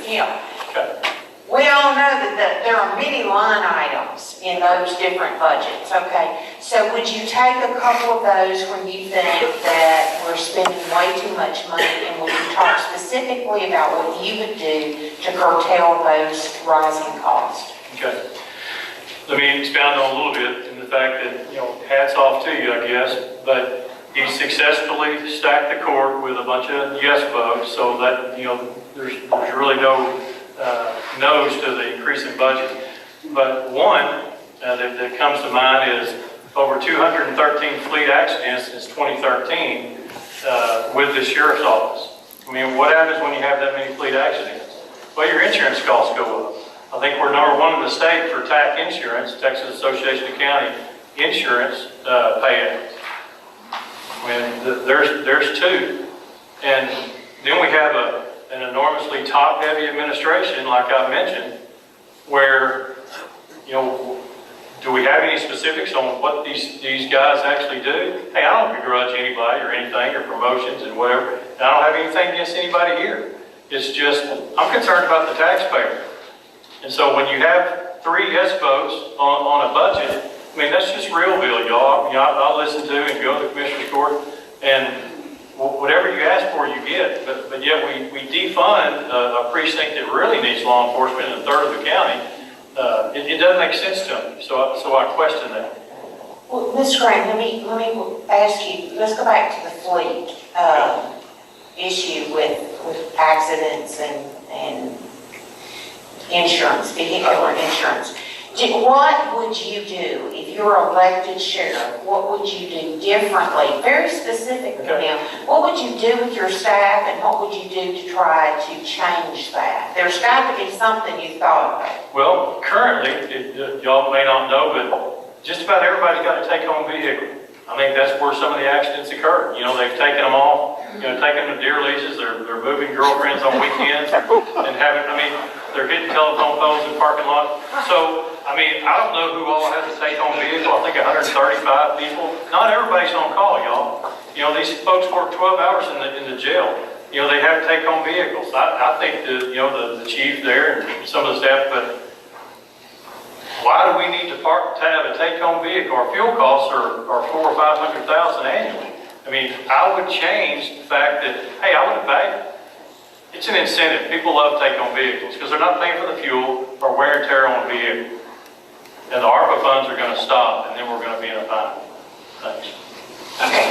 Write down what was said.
Yeah. Okay. We all know that there are many line items in those different budgets, okay? So would you take a couple of those when you think that we're spending way too much money, and would you talk specifically about what you would do to curtail those rising costs? Okay. Let me expound on a little bit in the fact that, hats off to you, I guess, but he successfully stacked the court with a bunch of yes votes, so that, there's really no no's to the increase in budget. But one that comes to mind is over 213 fleet accidents since 2013 with the sheriff's office. I mean, what happens when you have that many fleet accidents? Well, your insurance costs go up. I think we're number one in the state for TAC Insurance, Texas Association of County Insurance payouts. There's two. And then we have an enormously top-heavy administration, like I mentioned, where, do we have any specifics on what these guys actually do? Hey, I don't begrudge anybody or anything or promotions and whatever. And I don't have anything against anybody here. It's just, I'm concerned about the taxpayer. And so when you have 3 yes votes on a budget, I mean, that's just real, Bill, y'all. I'll listen to and go to the commissioner's court, and whatever you ask for, you get. But yet we defund a precinct that really needs law enforcement in a third of the county. It doesn't make sense to me. So I question that. Well, Ms. Grant, let me ask you, let's go back to the fleet issue with accidents and insurance, vehicular insurance. What would you do if you're elected sheriff? What would you do differently? Very specific now. What would you do with your staff, and what would you do to try to change that? There's got to be something you thought about. Well, currently, y'all may not know, but just about everybody's got a take-home vehicle. I think that's where some of the accidents occur. They've taken them off, taken them to deer leases. They're moving girlfriends on weekends and they're hitting telephone poles in parking lots. So, I don't know who all has a take-home vehicle. I think 135 people. Not everybody's on call, y'all. These folks work 12 hours in the jail. They have take-home vehicles. I think the chief there and some of the staff, but why do we need to have a take-home vehicle? Our fuel costs are $400,000 or $500,000 annually. I would change the fact that, hey, I would pay. It's an incentive. People love take-home vehicles because they're not paying for the fuel or wear and tear on a vehicle. And the ARPA funds are going to stop, and then we're going to be in a bind. Thanks. Okay,